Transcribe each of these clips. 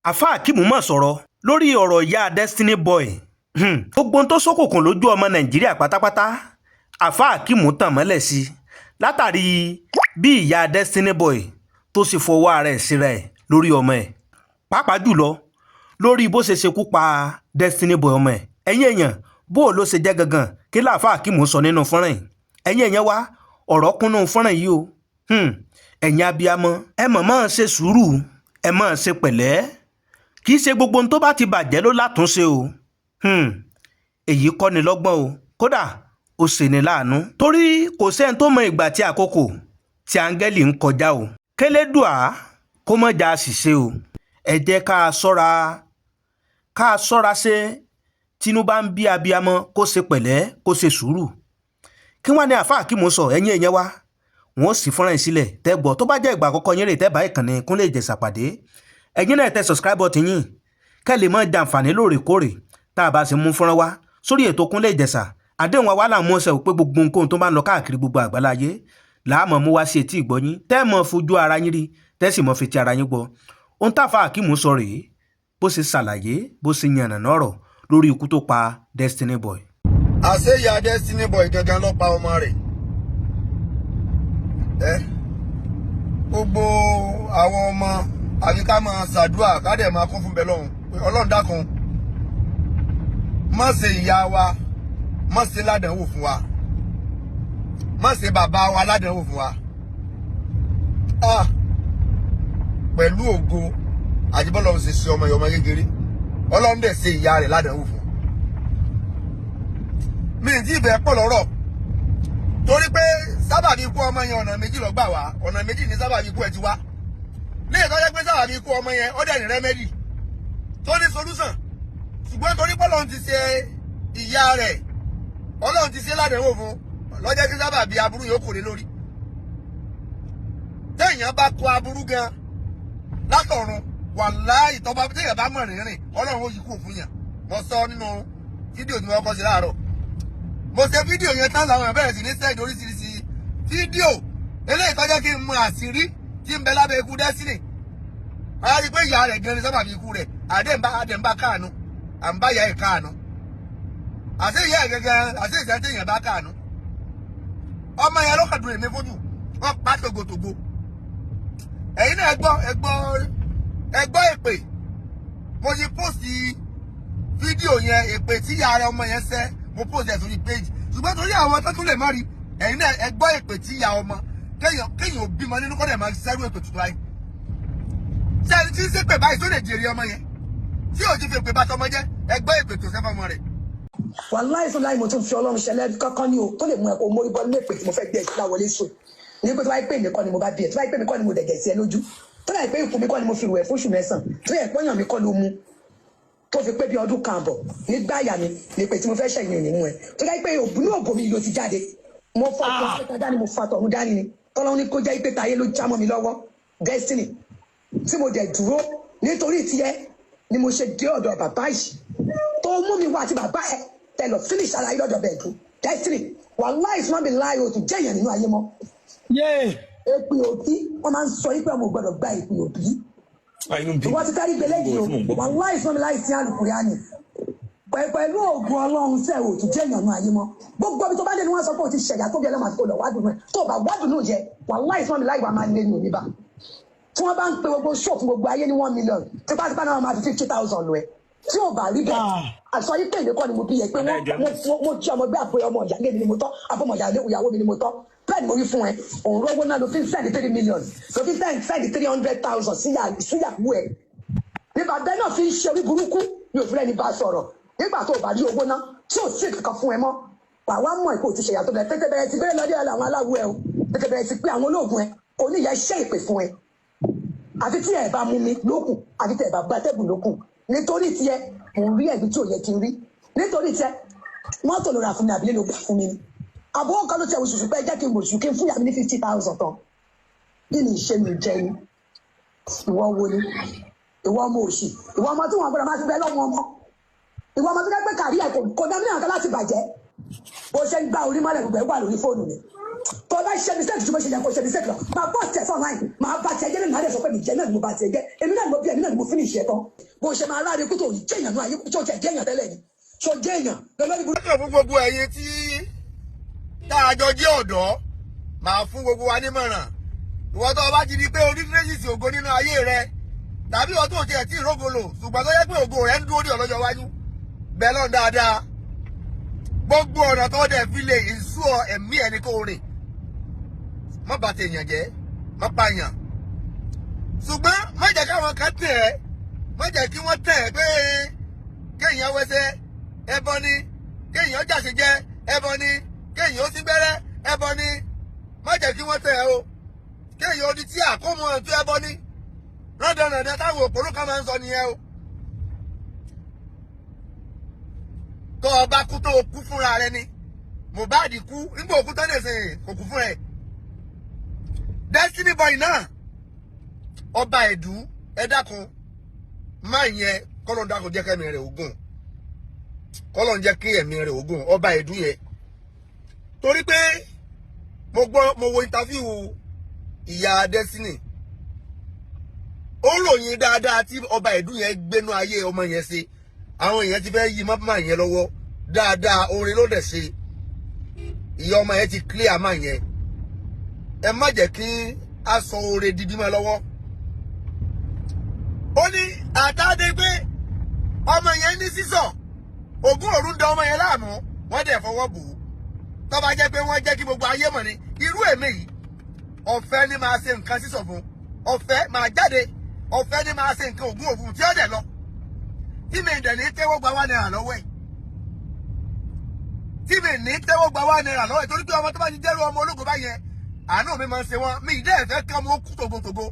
àfáà Akeem mọ̀ sọ̀rọ̀ lórí ọ̀rọ̀ ìyá Destiny Boy gbogbo ohun tó ṣókùnkùn lójú ọmọ Nàìjíríà pátápátá àfáà Akeem tàn mọ́lẹ̀ sí látàrí bí ìyá Destiny Boy tó sì fọwọ́ ara ẹ̀ síra ẹ̀ lórí ọmọ ẹ̀ pàápàá jùlọ lórí bó ṣe ṣekú pa Destiny Boy ọmọ ẹ̀. ẹ̀yin èèyàn bó ló ṣe jẹ́ gangan kí láàfáà Akeem sọ nínú fọ́nrán yìí. ẹ̀yin èèyàn wá ọ̀rọ̀ kúnnú fọ́nrán yìí o ẹ̀yin abiyamọ ẹ máa ṣe sùúrù ẹ máa ṣe pẹ̀lẹ́ kì í ṣe gbogbo ohun tó bá ti bàjẹ́ ló látúnṣe o èyí kọ́ ni lọ́gbọ́n o kódà ó ṣe ni láàánú torí kò sẹ́ni tó mọ ìgbà tí àkókò tí áńgẹ́lì ń kọjá o kélédùà kó mọ̀ já ṣìṣe o ẹ jẹ́ ká ṣọ́ra ṣe tínú bá ń bí abiyamọ kó ṣe pẹ̀lẹ́ kó ṣe sùúrù kí wọ́n ní àfáà Akeem sọ ẹ̀yin èèyàn wá wọ́n sì fọ́nrán ìsílẹ̀ tẹ́ gbọ́ tó bá jẹ́ ìgbà àkọ́kọ́ yín rè tẹ́ bá ìkànnì Kúnlé Ìjẹ̀ṣà pàdé ẹ̀yin náà tẹ subscribe button yín kẹ́ lè máa jàǹfààní lóòrèkóòrè tá a bá sì mú fọ́nrán wá sórí ètò Kúnlé Ìjẹ̀ṣà àdéhùn wa là ń mú ọ̀sẹ̀ pé gbogbo nǹkan tó bá ń lọ káàkiri gbogbo àgbáláyé làámọ̀ mú wá sí etí ìgbọ́yín tẹ́ mọ̀ fojú ara yín rí tẹ́ sì mọ̀ fetí ara yín gbọ́ ohun táfà Akeem sọ rèé bó ṣe ṣàlàyé bó ṣe yànnàná ọ̀rọ̀ lórí ikú tó pa Destiny Boy. àṣé ìyá Destiny Boy gangan ló pa ọmọ rẹ̀ gbogbo àwọn ọmọ àfi ká máa ṣàdúrà ká dẹ̀ máa kún fún bẹ́ẹ̀ lọ́hùn Ọlọ́run dákun má ṣe ìyá wa má ṣe ládàáwò fún wa má ṣe bàbá wa ládàáwò fún wa pẹ̀lú ògo àjíbọ́lọ́run ṣe ṣe ọmọ ìyọmọ kékeré Ọlọ́run dẹ̀ ṣe ìyá rẹ̀ ládàáwò fún mi ì tí ì bẹ́ẹ̀ pọ̀ lọ́rọ̀ torí pé sábàbí ikú ọmọ yẹn ọ̀nà méjì ló gbà wá ọ̀nà méjì ní sábàbí ikú ẹ̀ ti wá ní ìtọ́jẹ́ pé sábàbí ikú ọmọ yẹn ó dẹ̀ ní rẹ́mẹ́dì tó ní solúsàn ṣùgbọ́n torí pé Ọlọ́run ti ṣe ìyá rẹ̀ Ọlọ́run ti ṣe ládàáwò fún lọ́jọ́ kí sábàbí aburú yóò kò lé lórí téèyàn bá kó aburú gan látọ̀run wàláhì tọ́ba téèyàn bá mọ̀ rìnrìn Ọlọ́run ó yí kú fún yàn mo sọ nínú fídíò tí wọ́n kọ́ sí láàárọ̀ mo ṣe fídíò yẹn tán làwọn èèyàn bẹ̀rẹ̀ sí ní sẹ́ẹ̀dì oríṣiríṣi fídíò eléyìí tó jẹ́ kí n mọ àṣírí tí ń bẹ lábẹ́ ikú Destiny a rí i pé ìyá rẹ̀ gan ni sábàbí ikú rẹ̀ àdéǹbá káànú àǹbáyà ẹ̀ káànú àṣé ìyá ẹ̀ gẹ́gẹ́ àṣé ìṣẹ́ tí èèyàn bá káànú ọmọ yẹn ló kàdùn èmi fojú wọn pa tògótògó ẹ̀yin náà ẹgbọ́ èpè mo ti pósì fídíò yẹn èpè tí ìyá rẹ̀ ọmọ yẹn sẹ́ mo post ẹ̀ sórí page ṣùgbọ́n torí àwọn tó tún lè má rí ẹ̀yin náà ẹ gbọ́ èpè tí ìyá ọmọ kéèyàn ò bímọ nínú kọ́dẹ̀ máa ṣẹ́rú èpè tuntun láyé ṣẹ́ni tí ń ṣe pè báyìí tó lè jèrè ọmọ yẹn tí ò ti fi èpè bá tọmọ jẹ́ ẹ gbọ́ èpè tó sẹ́fọ́ ọmọ rẹ̀. wàláì fún láì mo tún fi Ọlọ́run ṣẹlẹ̀ kankan ní o tó lè mú ẹ kó mórí bọ́ nínú èpè tí mo fẹ́ gbé ìṣúná wọlé sùn ní pé tó bá pè mí kọ́ ni mo bá bí ẹ tó bá pè mí kọ́ ni mo dẹ̀gẹ̀ sí ẹ lójú tó bá pè ikú mi kọ́ ni mo fi rù ẹ fún oṣù mẹ́sàn-án tó yẹ pọ́yàn mi kọ́ ló mu tó fi pé bí ọdún kan àbọ̀ nígbà àyà mi ní pé tí mo fẹ́ ṣẹ̀yìn òní mú ẹ tó dáa pé òbúnú òbò mi ló ti jáde mo fa ọkọ̀ dání mo fa tọ̀hún dání ni tọ́lọ́hún ní kó jẹ́ pé táyé ló já mọ́ mi lọ́wọ́ Destiny tí mo dẹ̀ dúró nítorí tiẹ̀ ni mo ṣe dé ọ̀dọ̀ bàbá yìí tó mú mi wá àti bàbá ẹ tẹlọ finish ara yìí lọ́dọ̀ bẹ́ẹ̀ dùn Destiny wàláì fún mi láì o tún jẹ́ èèyàn nínú ayé mọ́. èpè òbí wọ́n máa ń sọ yí pé ọmọ gbọ́dọ̀ gba èpè òbí wọ́n ti kárí gbélé yìí o wàláì fún mi láì sí àlùkùránì pẹ̀lú ògùn Ọlọ́run sẹ́ ò tún jẹ́ èèyàn nínú ayé mọ́ gbogbo ibi tó bá dé ni wọ́n sọ pé o ti ṣẹ̀yà tó bí ẹlẹ́mọ̀ àti kò lọ wádùn ẹ̀ tó bá wádùn náà jẹ wàláì fún mi láì wà máa lé ní òní bá tí wọ́n bá ń pe gbogbo ṣó fún gbogbo ayé ní 1 million tipátipá náà máa fi 50,000 lọ ẹ̀ tí ò bá rí bẹ́ẹ̀ àṣọ yìí pé ìdíkọ́ ni mo bí yẹ pé mo jí ọmọ gbé àbúrò ọmọ ìyá mi ni mo tọ́ àbọ̀mọ ìyàwó mi ni mo tọ́ bẹ́ẹ̀ ni mo rí fún ẹ òun rówó náà ló fi ń sẹ́ẹ̀dì 3 million ló fi ń sẹ́ẹ̀dì 300,000 síyàwó ẹ̀ nígbà bẹ́ẹ̀ náà fi ń ṣe orí burúkú ní òfin ẹni bá sọ̀rọ̀ nígbà tó o bá rí owó ná tí ò sí kankan fún ẹ mọ́ wà wá mọ̀ ìkó ti ṣèyà tó bẹ̀rẹ̀ tètè bẹ̀rẹ̀ ti bẹ̀rẹ̀ lọ́dẹ̀ àwọn aláwọ̀ ẹ o tètè bẹ̀rẹ̀ ti pé àwọn olóògùn ẹ oníyà iṣẹ́ ìpè fún ẹ àfi tí ẹ bá mú mi lókùn àfi tí ẹ bá gbá tẹ́gùn lókùn nítorí tiẹ̀ mò ń rí ẹ̀bí tí ò yẹ kí n rí nítorí tiẹ̀ mọ́tò ló ra fún mi àbílẹ̀ ló gbà fún mi ni àbúrò kan ló tiẹ̀ oṣù pé jẹ́ kí n mọ̀ oṣù kí n fún yàrá mi ní 50,000 tán kí ni ìṣe mi jẹ ni ìwọ wo ni ìwọ ọmọ òṣì ìwọ ọmọ tí wọn gbọ́dọ̀ máa fi bẹ lọ́wọ́ ọmọ ìwọ ọmọ tó dẹ́ pé kàrí ẹ̀ kò dá mílíọ̀nù kan láti bàjẹ́ bó ṣe ń gba orí mọ́lẹ̀ gbogbo ẹ̀ wà lórí fóònù mi tó bá ṣe mistake tí mo ṣe yẹ kó ṣe mistake lọ máa bọ́ tẹ̀ fún online máa bá tiẹ̀ jẹ́ náà lè sọ pé mi jẹ́ náà ni mo bá tiẹ̀ jẹ́ èmi náà ni mo bí èmi náà ni mo finish ẹ̀ tán bó ṣe máa ráre kú tó ní jẹ́ èèyàn náà ayé tó jẹ́ èèyàn tẹ́lẹ̀ ni tó jẹ́ èèyàn lọ́lọ́rí burúkú. lọ́kàn fún gbogbo ẹ̀yin tí tá a jọ jẹ́ ọ̀dọ́ máa fún gbogbo wa nímọ̀ràn ìwọ tó o bá ti di pé orí tracy ògo nínú ayé rẹ tàbí ìwọ tó tiẹ̀ tí ìrógolo ṣùgbọ́n tó yẹ pé ògo rẹ ń dúró ní ọlọ́jọ́ iwájú bẹ́ẹ̀ lọ́n dáadáa gbogbo ọ̀nà tó dẹ̀ fi lè ìṣú ẹ̀mí ẹni kó rìn má bà tèèyàn jẹ́ má pààyàn ṣùgbọ́n má jẹ́ káwọn kan tẹ̀ ẹ́ má jẹ́ kí wọ́n tẹ̀ ẹ́ pé kéèyàn wẹsẹ̀ ẹbọ ni kéèyàn jàṣẹ jẹ ẹbọ ni kéèyàn ó sí gbẹ́rẹ́ ẹbọ ni má jẹ́ kí wọ́n tẹ̀ ẹ́ o kéèyàn odi tí àkómọ ẹ̀tọ́ ẹbọ ni rọ́dọ̀rọ̀dọ̀ táwọn òpòrò kan máa ń sọ nìyẹn o tó o bá kú tó o kú fúnra rẹ ni Mohbad kú nígbà òkú tán lè sìn kò kú fún ẹ Destiny Boy náà ọba ẹ̀dú ẹ dákun máa yẹn kọ́lọ́n dákun jẹ́ kẹ́mi rẹ̀ ògùn kọ́lọ́n jẹ́ kí ẹ̀mí rẹ̀ ògùn ọba ẹ̀dú yẹn torí pé mo wo interview ìyá Destiny ó ròyìn dáadáa tí ọba ẹ̀dú yẹn gbénú ayé ọmọ yẹn ṣe àwọn èèyàn ti fẹ́ yí máa yẹn lọ́wọ́ dáadáa orin ló dẹ̀ ṣe ìyá ọmọ yẹn ti clear máa yẹn ẹ má jẹ́ kí a sọ oore di bímọ lọ́wọ́ ó ní àtàdé pé ọmọ yẹn ní sísọ ògún òru ń da ọmọ yẹn láàmú wọ́n dẹ̀ fọwọ́ bò ó tó bá jẹ́ pé wọ́n jẹ́ kí gbogbo ayé mọ̀ ní irú èmi yìí ọ̀fẹ́ ni máa ṣe nǹkan sísọ fún ọ̀fẹ́ máa jáde ọ̀fẹ́ ni máa ṣe nǹkan ògún òru tí ó dẹ̀ lọ tí mi dẹ̀ ní tẹ́wọ́ gba £1 lọ́wọ́ ẹ̀ tí mi ní tẹ́wọ́ gba £1 lọ́wọ́ ẹ̀ torí pé ọmọ tó bá ti jẹ́rú ọmọ ológo báyẹn àánú mi máa ń ṣe wọn mi ìdẹ́ ẹ̀fẹ́ kí ọmọ kú tògótògó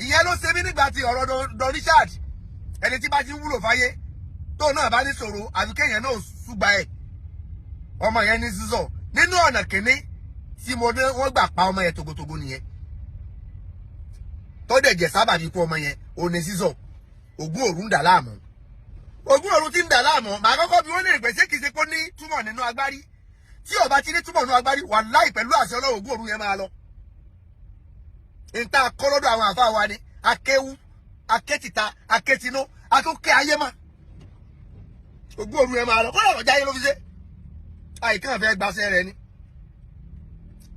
ìyẹn ló ṣe mí nígbà tí ọ̀rọ̀ Don Richard ẹni tí bá ti wúlò fáyé tó náà bá ní ṣòro àbí kéèyàn náà ṣùgbà ẹ̀ ọmọ yẹn ní sísọ nínú ọ̀nà kìíní tí mo ní wọ́n gbà pa ọmọ yẹn tògótògó nìyẹn tó dẹ̀ jẹ́ sábà bí kú ọmọ yẹn ò ní sísọ ògún òru ń dà láàmú ògún òru ti ń dà láàmú màá kọ́kọ́ bí wọ́n lè pèsè kìí ṣe kó ní túmọ̀ nínú agbárí tí ó bá ti ní túmọ̀ nínú agbárí wàláhì pẹ̀lú àṣẹ Ọlọ́run ògún òru yẹn máa lọ ìta kọ́lọ́dọ̀ àwọn àfáà wa ni akéwú akétìta akétinú atókè ayé mà ògún òru yẹn máa lọ kọ́lọ́ ọ̀jà yẹn ló fi ṣe àìkàn fẹ́ gbaṣẹ́ rẹ ni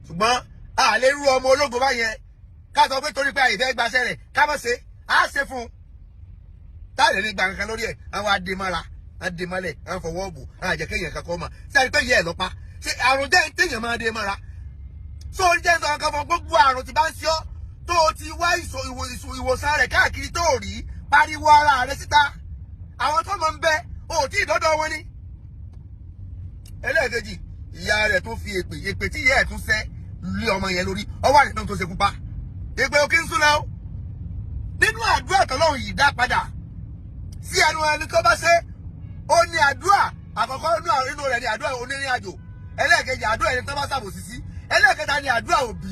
ṣùgbọ́n àlè rú ọmọ ológo báyẹn ká sọ pé torí pé àìfẹ́ gbaṣẹ́ rẹ̀ ká mọ̀ ṣe á ṣe fún un táàlẹ̀ ní gbàǹkan lórí ẹ̀ àwọn adémọ́ra adémọ́lẹ̀ àwọn fọwọ́ bò àwọn àjẹkẹ́ yẹn kankan mọ̀ sẹ́ni pé yẹ ẹ̀ lọ́pa ṣé àrùn jẹ́ téèyàn máa dé mọ́ra tó ń jẹ́ sọ̀rọ̀ kan fún gbogbo àrùn tí bá ń ṣe ọ́ tó o ti wá ìwòsàn rẹ̀ káàkiri tó rí pariwo ara rẹ̀ síta àwọn tó mọ̀ ń bẹ ò tí ì dọ́dọ̀ wọn ni. ẹlẹ́ẹ̀kejì ìyá rẹ̀ tó fi èpè tí ìyá ẹ̀ tún ṣẹ́ lé ọmọ yẹn lórí ọwọ́ àdìsán tó ṣekú pa èpè òkè ń sún lẹ́wọ́ nínú àdúrà tọ́lọ́run yìí dá padà sí ẹnu ẹni tó bá ṣe ó ní àdúrà àkọ́kọ́ inú rẹ̀ ní àdúrà onírìn àjò ẹlẹ́ẹ̀kejì àdúrà ẹni tó bá ṣàbòsí sí ẹlẹ́ẹ̀kẹta ní àdúrà òbí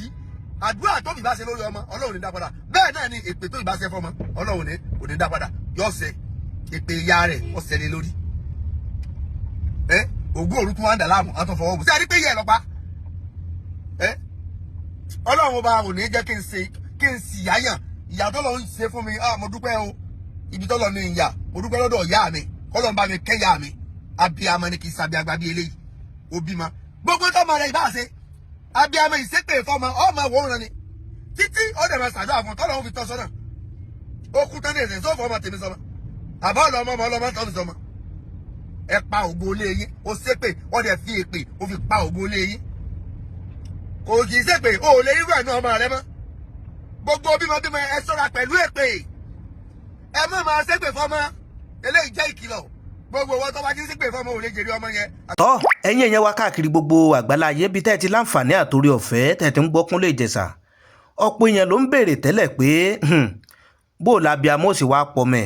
àdúrà tó bí bá ṣe lórí ọmọ Ọlọ́run ní dá padà bẹ́ẹ̀ náà ni èpè tó bí bá ṣe fọmọ Ọlọ́run kò ní dá padà yóò ṣe èpè ìyá rẹ̀ ó ṣẹlẹ̀ lórí ògún òru tún wá ń dà láàmú àwọn tó fọwọ́ bù sí àdí pé yẹ ẹ lọ́pa Ọlọ́run ọba ò ní jẹ́ kí n sì yáyàn ìyá tó lọ ń ṣe fún mi mo dúpẹ́ o ibi tó lọ ní ìyá mo dúpẹ́ lọ́dọ̀ ìyá mi kọ́lọ́ ń bá mi kẹ́yà mi abiyamọ ni kì í sábì àgbà bí eléyìí òbí ma gbogbo tó máa rẹ ìbá ṣe abiyamọ ìṣépè fọmọ ọmọ ìwòran ni títí ó dẹ̀ máa ṣàdúrà fún tọ́lọ́ fi tọ́ sọ́nà ó kú tán ní ẹ̀sẹ̀ sófò ọmọ tèmi sọmọ àbá ọlọmọ tọ́ mi sọmọ ẹ pa ògo ilé yín ó ṣépè ó dẹ̀ fi èpè ó fi pa ògo ilé yín kò kì í ṣépè ó lè rírú ẹ̀ náà ọmọ rẹ mọ́ gbogbo bímọ ẹ ṣọ́ra pẹ̀lú èpè ẹ má máa ṣépè fọmọ eléyìí jẹ́ ìkìlọ̀ gbogbo wọn tó bá ti ṣépè fọmọ ò lè jèrè ọmọ yẹn. tọ́ ẹ̀yin èèyàn wa káàkiri gbogbo àgbáláyé bí tẹ́ ẹ ti láǹfààní àtòrí ọ̀fẹ́ tẹ́ ẹ ti ń gbọ́ Kúnlé Ìjẹ̀ṣà ọ̀pọ̀ èèyàn ló ń béèrè tẹ́lẹ̀ pé bó o lábí amó sì wá pọ̀ mẹ́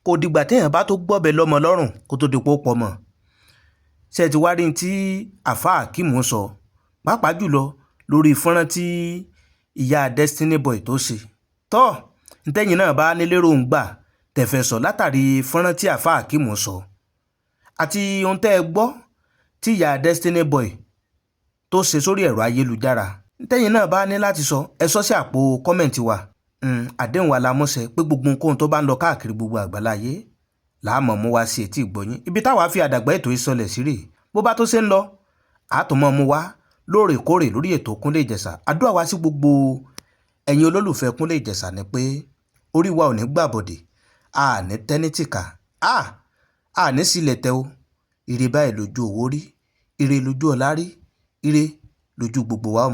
kò dìgbà téèyàn bá tó gbọ́bẹ lọ́mọ lọ́rùn kó tó di pé ó pọ̀ mọ́ ṣe ti wá rí ní tí àfáà Akeem sọ pàápàá jùlọ lórí fọ́nrán tí ìyá Destiny Boy tó ṣe tọ́ ntẹ́yìn náà bá nílérò ń gbà tẹ̀fẹ̀ sọ látàrí fọ́nrán tí àfáà Akeem sọ àti ohun tẹ́ ẹ gbọ́ tí ìyá Destiny Boy tó ṣe sórí ẹ̀rọ ayélujára. Tẹ́yìn náà bá ní láti sọ ẹ sọ sí àpò kọ́mẹ̀ntì wa. Àdéhùn wa la mọ́ṣẹ́ pé gbogbo nǹkan tó bá ń lọ káàkiri gbogbo àgbáláyé láàmọ̀ mú wá sí etí ìgbọ́yín. Ibi táwa fi àdàgbà ètò ìsọlẹ̀ sí rèé. Bó bá tó ṣe ń lọ àtúmọ̀ mú wá lóòrèkóòrè lórí ètò Kúnlé Ìjẹ̀ṣà. Àdúrà wa sí gbogbo ẹ̀yin olólùfẹ́ Kúnlé Ìjẹ̀ṣà ni pé orí wa ò ní gbàbọ̀dè, a ní tẹ́nítìkà, a ní sílẹ̀ tẹ́ o. Ire báyìí lójú owó rí, ire lójú ọlá rí, ire lójú gbogbo wa.